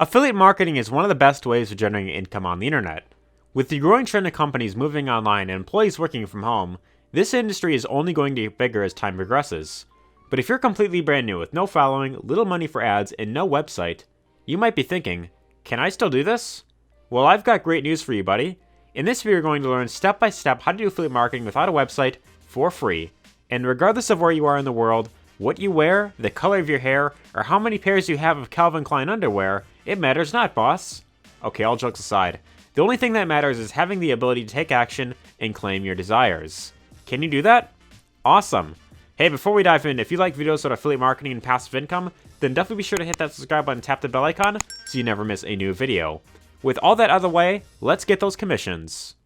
Affiliate marketing is one of the best ways of generating income on the internet. With the growing trend of companies moving online and employees working from home, this industry is only going to get bigger as time progresses. But if you're completely brand new with no following, little money for ads, and no website, you might be thinking, can I still do this? Well, I've got great news for you, buddy. In this video, you're going to learn step by step how to do affiliate marketing without a website for free. And regardless of where you are in the world, what you wear, the color of your hair, or how many pairs you have of Calvin Klein underwear, it matters not, boss. Okay, all jokes aside, the only thing that matters is having the ability to take action and claim your desires. Can you do that? Awesome. Hey, before we dive in, if you like videos on affiliate marketing and passive income, then definitely be sure to hit that subscribe button and tap the bell icon so you never miss a new video. With all that out of the way, let's get those commissions.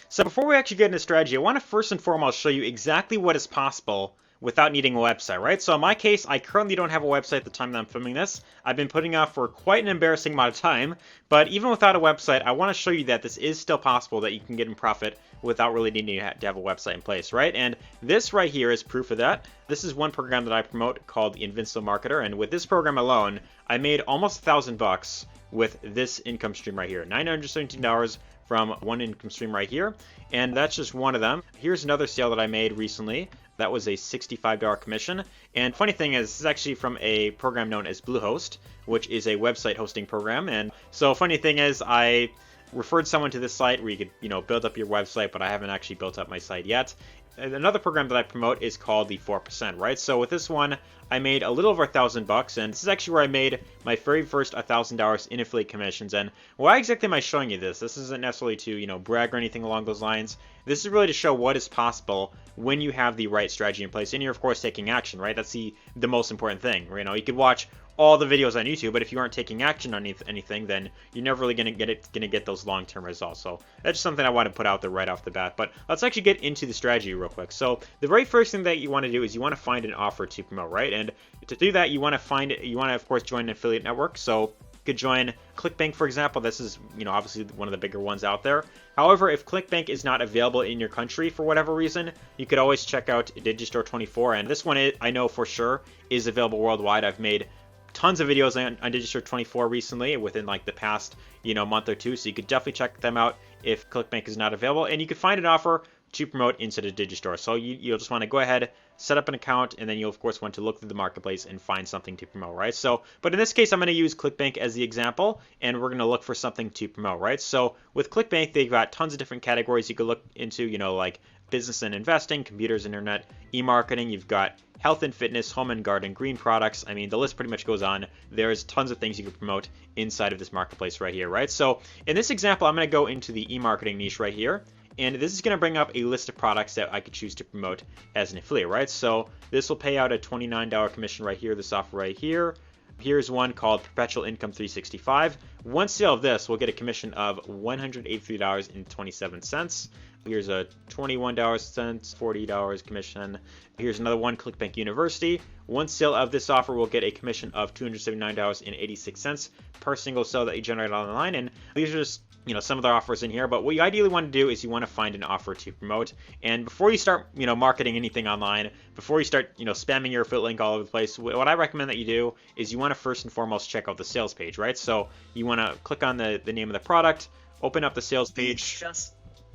So before we actually get into strategy, I want to first and foremost show you exactly what is possible without needing a website, right? So in my case, I currently don't have a website at the time that I'm filming this. I've been putting off for quite an embarrassing amount of time, but even without a website, I want to show you that this is still possible, that you can get in profit without really needing to have a website in place, right? And this right here is proof of that. This is one program that I promote called the Invincible Marketer, and with this program alone, I made almost $1,000 with this income stream right here, $917 from one income stream right here, and that's just one of them. Here's another sale that I made recently. That was a $65 commission. And funny thing is, this is actually from a program known as Bluehost, which is a website hosting program. And so funny thing is, I referred someone to this site where you could, build up your website, but I haven't actually built up my site yet. And another program that I promote is called the 4%, right? So with this one, I made a little over $1,000, and this is actually where I made my very first $1,000 in affiliate commissions. And why exactly am I showing you this? This isn't necessarily to, brag or anything along those lines. This is really to show what is possible when you have the right strategy in place, and you're of course taking action, right? That's the most important thing. You could watch all the videos on YouTube, but if you aren't taking action on anything, then you're never really gonna get those long-term results. So that's just something I want to put out there right off the bat. But let's actually get into the strategy real quick. So the very first thing that you want to do is you want to find an offer to promote, right? And to do that, you want to of course join an affiliate network. So you could join ClickBank, for example. This is obviously one of the bigger ones out there. However, if ClickBank is not available in your country for whatever reason, you could always check out Digistore24, and this one I know for sure is available worldwide. I've made tons of videos on Digistore24 recently within like the past month or two, so you could definitely check them out if ClickBank is not available, and you could find an offer to promote into the Digistore. So you'll just want to go ahead, set up an account, and then you'll of course want to look through the marketplace and find something to promote, right? So, but in this case, I'm going to use ClickBank as the example, and we're going to look for something to promote, right? So with ClickBank, they've got tons of different categories you could look into, like business and investing, computers, internet, e-marketing. You've got health and fitness, home and garden, green products. I mean, the list pretty much goes on. There's tons of things you can promote inside of this marketplace right here, right? So in this example, I'm going to go into the e-marketing niche right here. And this is going to bring up a list of products that I could choose to promote as an affiliate, right? So this will pay out a $29 commission right here, this offer right here. Here's one called Perpetual Income 365. One sale of this will get a commission of $183.27. Here's a $21, $40 commission. Here's another one, ClickBank University. One sale of this offer will get a commission of $279.86 per single sale that you generate online. And these are just some of the offers in here, but what you ideally want to do is you want to find an offer to promote. And before you start, marketing anything online, before you start, spamming your affiliate link all over the place, what I recommend that you do is you want to first and foremost check out the sales page, right? So you want to click on the name of the product, open up the sales page,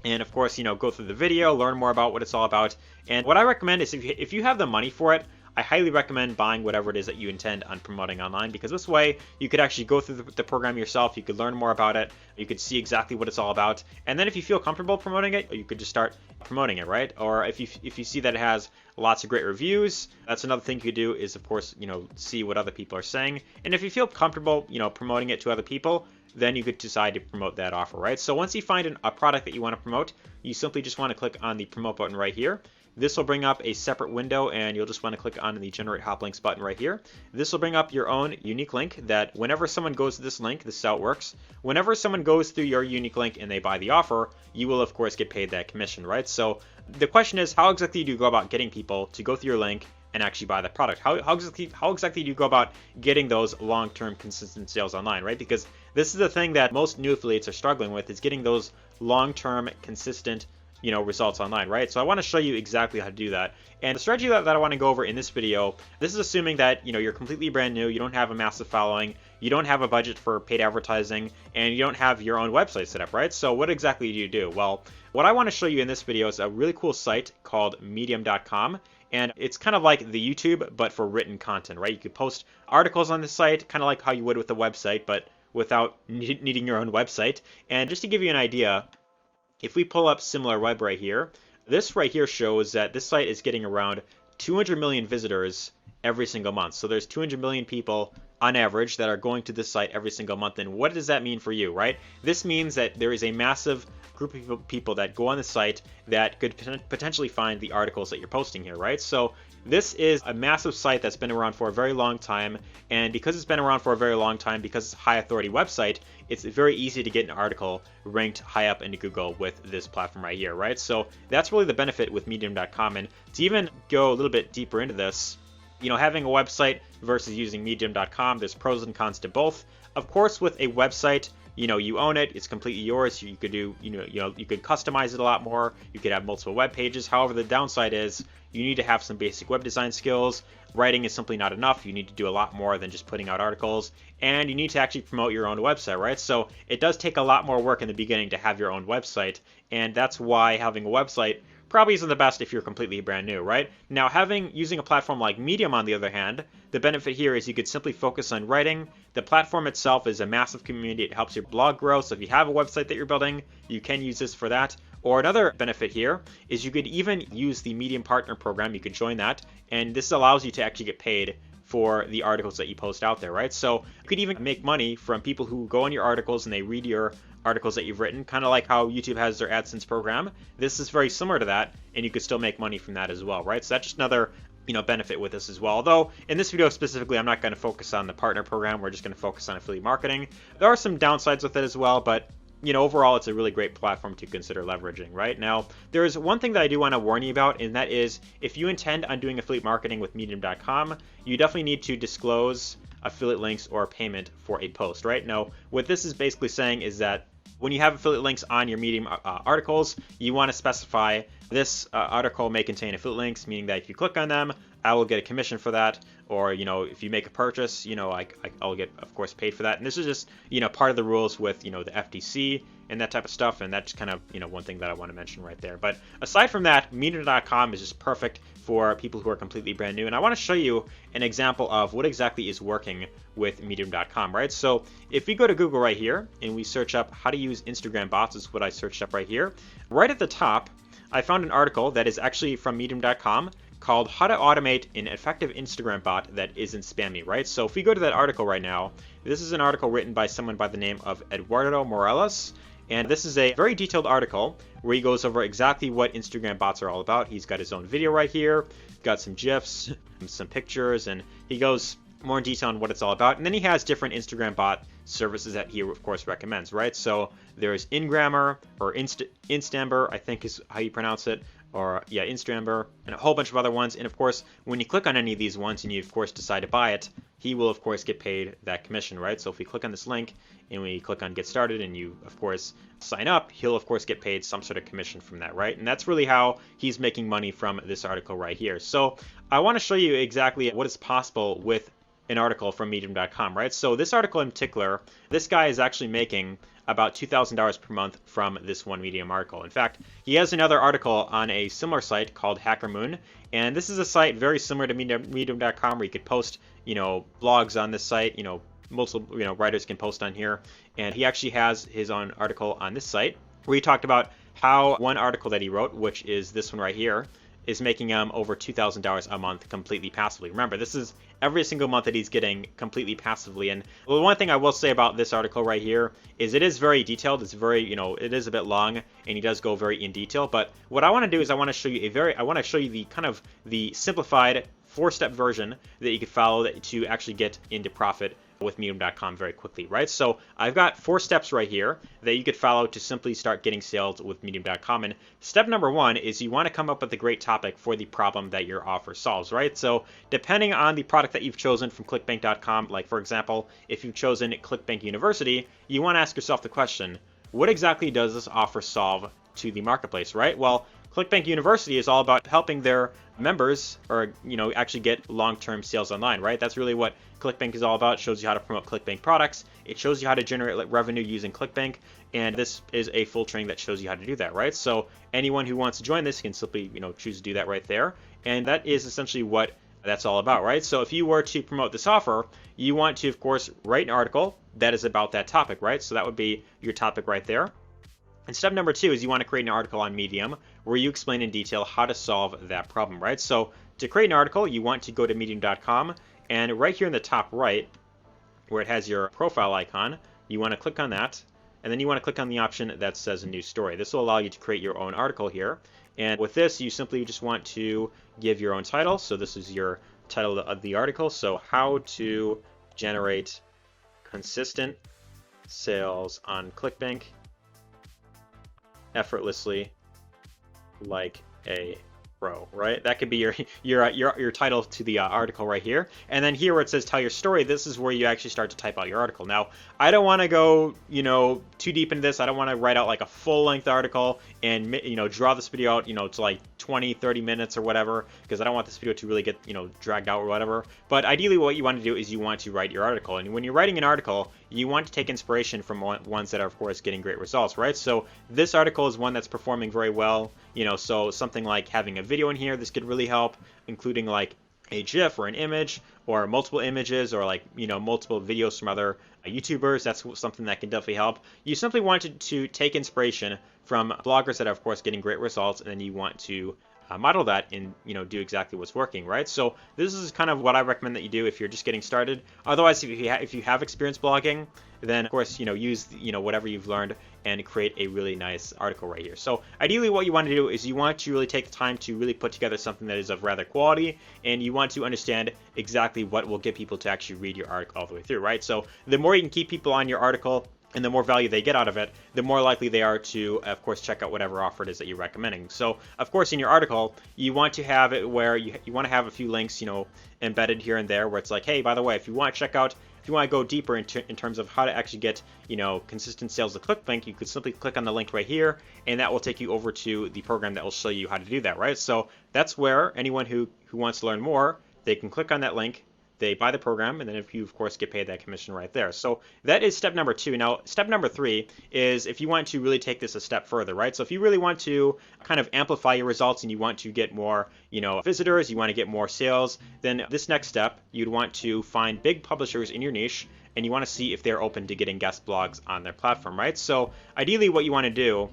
and of course, go through the video, learn more about what it's all about. And what I recommend is if you have the money for it, I highly recommend buying whatever it is that you intend on promoting online, because this way you could actually go through the program yourself, you could learn more about it, you could see exactly what it's all about, and then if you feel comfortable promoting it, you could just start promoting it, right? Or if you see that it has lots of great reviews, that's another thing you could do is, of course, see what other people are saying. And if you feel comfortable, promoting it to other people, then you could decide to promote that offer, right? So once you find a product that you want to promote, you simply just want to click on the promote button right here. This will bring up a separate window, and you'll just want to click on the generate hop links button right here. This will bring up your own unique link that whenever someone goes to this link, this is how it works. Whenever someone goes through your unique link and they buy the offer, you will of course get paid that commission, right? So the question is, how exactly do you go about getting people to go through your link and actually buy the product? How exactly do you go about getting those long-term consistent sales online, right? Because this is the thing that most new affiliates are struggling with, is getting those long-term consistent results online, right? So I want to show you exactly how to do that. And the strategy that I want to go over in this video, this is assuming that, you're completely brand new, you don't have a massive following, you don't have a budget for paid advertising, and you don't have your own website set up, right? So what exactly do you do? Well, what I want to show you in this video is a really cool site called Medium.com. And it's kind of like the YouTube, but for written content, right? You could post articles on the site, kind of like how you would with a website, but without needing your own website. And just to give you an idea, if we pull up SimilarWeb right here, this right here shows that this site is getting around 200 million visitors every single month. So there's 200 million people on average that are going to this site every single month. And what does that mean for you, right? This means that there is a massive group of people that go on the site that could potentially find the articles that you're posting here, right? So this is a massive site that's been around for a very long time, and because it's been around for a very long time, because it's a high authority website, it's very easy to get an article ranked high up into Google with this platform right here, right? So that's really the benefit with Medium.com. And to even go a little bit deeper into this, having a website versus using Medium.com, there's pros and cons to both. Of course, with a website, you own it, it's completely yours. You could do, you could customize it a lot more. You could have multiple web pages. However, the downside is you need to have some basic web design skills. Writing is simply not enough. You need to do a lot more than just putting out articles, and you need to actually promote your own website, right? So it does take a lot more work in the beginning to have your own website, and that's why having a website probably isn't the best if you're completely brand new, right? Now, using a platform like Medium, on the other hand, the benefit here is you could simply focus on writing. The platform itself is a massive community. It helps your blog grow. So if you have a website that you're building, you can use this for that. Or another benefit here is you could even use the Medium Partner Program. You could join that, and this allows you to actually get paid for the articles that you post out there, right? So you could even make money from people who go on your articles and they read your articles that you've written, kind of like how YouTube has their AdSense program. This is very similar to that, and you could still make money from that as well, right? So that's just another benefit with this as well. Although in this video specifically, I'm not going to focus on the partner program. We're just going to focus on affiliate marketing. There are some downsides with it as well, but overall, it's a really great platform to consider leveraging, right? Now, there is one thing that I do want to warn you about, and that is if you intend on doing affiliate marketing with Medium.com, you definitely need to disclose affiliate links or payment for a post, right? Now, what this is basically saying is that when you have affiliate links on your Medium articles, you want to specify this article may contain affiliate links, meaning that if you click on them, I will get a commission for that. Or, if you make a purchase, I'll get, of course, paid for that. And this is just, part of the rules with, the FTC and that type of stuff. And that's kind of, one thing that I want to mention right there. But aside from that, Medium.com is just perfect for people who are completely brand new. And I want to show you an example of what exactly is working with Medium.com, right? So if we go to Google right here and we search up how to use Instagram bots, is what I searched up right here. Right at the top, I found an article that is actually from Medium.com called How to Automate an Effective Instagram Bot That Isn't Spammy, right? So if we go to that article right now, this is an article written by someone by the name of Eduardo Morales. And this is a very detailed article where he goes over exactly what Instagram bots are all about. He's got his own video right here, got some GIFs, some pictures, and he goes more in detail on what it's all about. And then he has different Instagram bot services that he, of course, recommends, right? So there's Ingrammer, or Instamber, I think is how you pronounce it, or yeah, Instamber, and a whole bunch of other ones. And of course, when you click on any of these ones and you, of course, decide to buy it, he will, of course, get paid that commission, right? So if we click on this link and we click on Get Started and you, of course, sign up, he'll, of course, get paid some sort of commission from that, right? And that's really how he's making money from this article right here. So I want to show you exactly what is possible with an article from Medium.com, right? So this article in particular, this guy is actually making about $2,000 per month from this one Medium article. In fact, he has another article on a similar site called HackerMoon, and this is a site very similar to Medium.com where you could post, blogs on this site, multiple, writers can post on here, and he actually has his own article on this site where he talked about how one article that he wrote, which is this one right here, is making him over $2,000 a month completely passively. Remember, this is every single month that he's getting completely passively. And the one thing I will say about this article right here is it is very detailed. It's very, it is a bit long, and he does go very in detail. But what I want to do is I want to show you the kind of the simplified 4-step version that you could follow to actually get into profit with Medium.com very quickly, right? So I've got 4 steps right here that you could follow to simply start getting sales with Medium.com. And step number 1 is you want to come up with a great topic for the problem that your offer solves, right? So depending on the product that you've chosen from ClickBank.com, like for example, if you've chosen ClickBank University, you want to ask yourself the question, what exactly does this offer solve to the marketplace, right? Well, ClickBank University is all about helping their members, or actually get long-term sales online, right? That's really what ClickBank is all about. It shows you how to promote ClickBank products. It shows you how to generate revenue using ClickBank, and this is a full training that shows you how to do that, right? So anyone who wants to join this can simply choose to do that right there, and that is essentially what that's all about, right? So if you were to promote this offer, you want to, of course, write an article that is about that topic, right? So that would be your topic right there. And step number 2 is you want to create an article on Medium where you explain in detail how to solve that problem, right? So to create an article, you want to go to medium.com, and right here in the top right, where it has your profile icon, you want to click on that, and then you want to click on the option that says a new story. This will allow you to create your own article here. And with this, you simply just want to give your own title. So this is your title of the article. So how to generate consistent sales on ClickBank effortlessly like a pro, right? That could be your title to the article right here. And then here where it says tell your story, this is where you actually start to type out your article. Now, I don't want to go, too deep into this. I don't want to write out like a full-length article and, draw this video out, to like 20, 30 minutes or whatever, because I don't want this video to really get, dragged out or whatever. But ideally what you want to do is you want to write your article. And when you're writing an article, you want to take inspiration from ones that are, of course, getting great results, right? So this article is one that's performing very well, so something like having a video in here, this could really help, including like a GIF or an image or multiple images or like, multiple videos from other YouTubers. That's something that can definitely help. You simply wanted to take inspiration from bloggers that are, of course, getting great results, and then you want to model that and do exactly what's working, right? So this is kind of what I recommend that you do if you're just getting started. Otherwise, if you have experience blogging, then of course use whatever you've learned and create a really nice article right here. So ideally what you want to do is you want to really take the time to really put together something that is of rather quality, and you want to understand exactly what will get people to actually read your article all the way through, right? So the more you can keep people on your article and the more value they get out of it, the more likely they are to, of course, check out whatever offer it is that you're recommending. So, of course, in your article, you want to have it where you want to have a few links, embedded here and there, where it's like, hey, by the way, if you want to check out, if you want to go deeper in terms of how to actually get, consistent sales to ClickBank, you could simply click on the link right here, and that will take you over to the program that will show you how to do that, right? So that's where anyone who wants to learn more, they can click on that link, they buy the program, and then if you, of course, get paid that commission right there. So that is step number 2. Now, step number 3 is if you want to really take this a step further, right? So if you really want to kind of amplify your results and you want to get more, visitors, you want to get more sales, then this next step, you'd want to find big publishers in your niche, and you want to see if they're open to getting guest blogs on their platform, right? So ideally what you want to do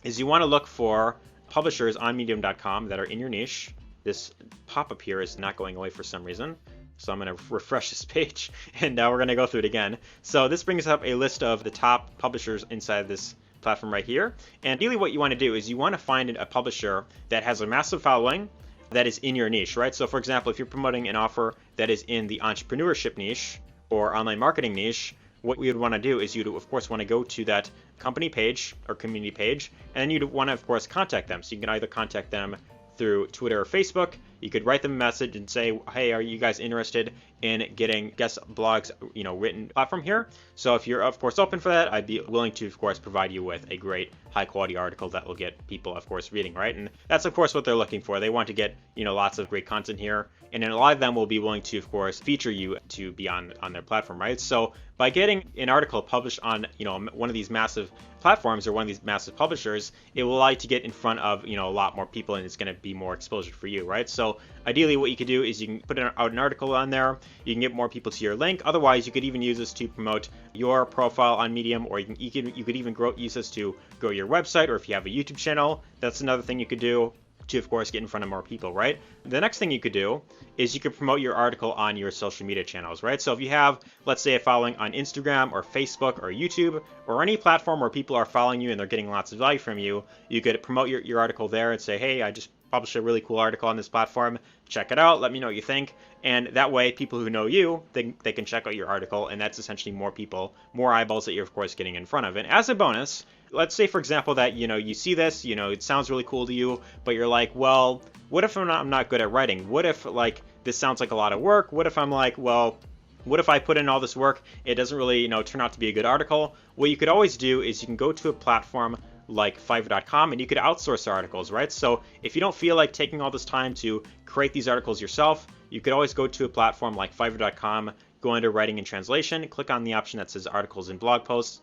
is you want to look for publishers on medium.com that are in your niche. This pop-up here is not going away for some reason. So I'm going to refresh this page, and now we're going to go through it again. So this brings up a list of the top publishers inside this platform right here. And really what you want to do is you want to find a publisher that has a massive following that is in your niche, right? So for example, if you're promoting an offer that is in the entrepreneurship niche or online marketing niche, what we would want to do is you'd, of course, want to go to that company page or community page, and then you'd want to, of course, contact them. So you can either contact them through Twitter or Facebook. You could write them a message and say, hey, are you guys interested in getting guest blogs, written platform here? So if you're, of course, open for that, I'd be willing to, of course, provide you with a great high quality article that will get people, of course, reading, right? And that's, of course, what they're looking for. They want to get, lots of great content here. And then a lot of them will be willing to, of course, feature you to be on their platform, right? So by getting an article published on, one of these massive platforms or one of these massive publishers, it will allow you to get in front of, a lot more people, and it's going to be more exposure for you, right? So ideally what you could do is you can put out an article on there, you can get more people to your link. Otherwise, you could even use this to promote your profile on Medium, or you could even use this to grow your website, or if you have a YouTube channel, that's another thing you could do to, of course, get in front of more people, right? The next thing you could do is you could promote your article on your social media channels, right? So if you have, let's say, a following on Instagram or Facebook or YouTube or any platform where people are following you and they're getting lots of value from you, you could promote your article there and say, hey, I just published a really cool article on this platform. Check it out. Let me know what you think. And that way, people who know you, they can check out your article, and that's essentially more people, more eyeballs that you're, of course, getting in front of. And as a bonus, let's say, for example, that, you see this, it sounds really cool to you, but you're like, well, what if I'm not good at writing? What if, like, this sounds like a lot of work? What if I'm like, well, what if I put in all this work, it doesn't really, turn out to be a good article? What you could always do is you can go to a platform like Fiverr.com, and you could outsource articles, right? So if you don't feel like taking all this time to create these articles yourself, you could always go to a platform like Fiverr.com, go under writing and translation, click on the option that says articles and blog posts,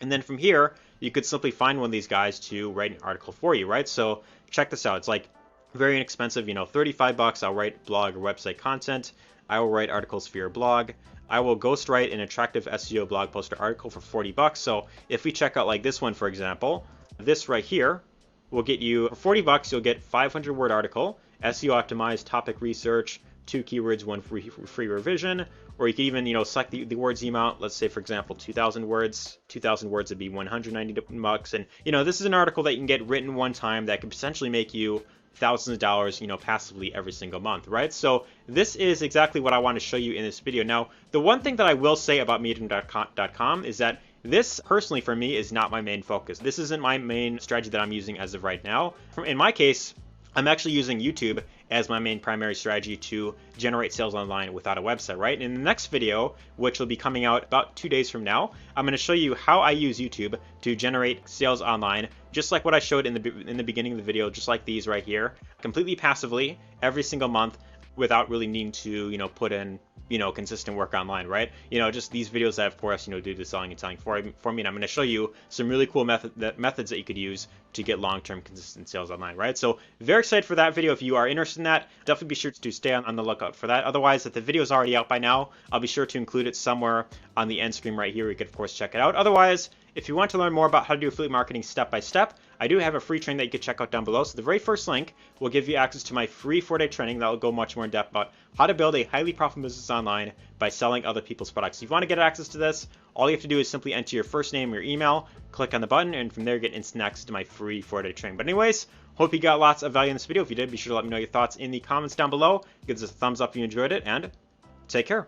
and then from here, you could simply find one of these guys to write an article for you, right? So check this out. It's like very inexpensive, 35 bucks. I'll write blog or website content. I will write articles for your blog. I will ghostwrite an attractive SEO blog post or article for 40 bucks. So if we check out like this one, for example, this right here will get you, for 40 bucks, you'll get 500 word article, SEO optimized, topic research, 2 keywords, 1 free revision, or you can even, select the words amount. Let's say, for example, 2,000 words. 2,000 words would be 190 bucks. And, this is an article that you can get written one time that could potentially make you thousands of dollars, passively every single month, right? So this is exactly what I want to show you in this video. Now, the one thing that I will say about Medium.com is that this, personally for me, is not my main focus. This isn't my main strategy that I'm using as of right now. In my case, I'm actually using YouTube as my main primary strategy to generate sales online without a website, right? In the next video, which will be coming out about 2 days from now, I'm going to show you how I use YouTube to generate sales online, just like what I showed in the beginning of the video, just like these right here, completely passively every single month without really needing to, put in, consistent work online, right? Just these videos that, of course, do the selling and selling for me. And I'm going to show you some really cool methods that you could use to get long-term consistent sales online, right? So very excited for that video. If you are interested in that, definitely be sure to stay on the lookout for that. Otherwise, if the video is already out by now, I'll be sure to include it somewhere on the end screen right here. You could, of course, check it out. Otherwise, if you want to learn more about how to do affiliate marketing step by step, I do have a free training that you can check out down below. So the very first link will give you access to my free 4-day training that will go much more in depth about how to build a highly profitable business online by selling other people's products. If you want to get access to this, all you have to do is simply enter your first name, your email, click on the button, and from there get instant access to my free 4-day training. But anyways, hope you got lots of value in this video. If you did, be sure to let me know your thoughts in the comments down below. Give us a thumbs up if you enjoyed it, and take care.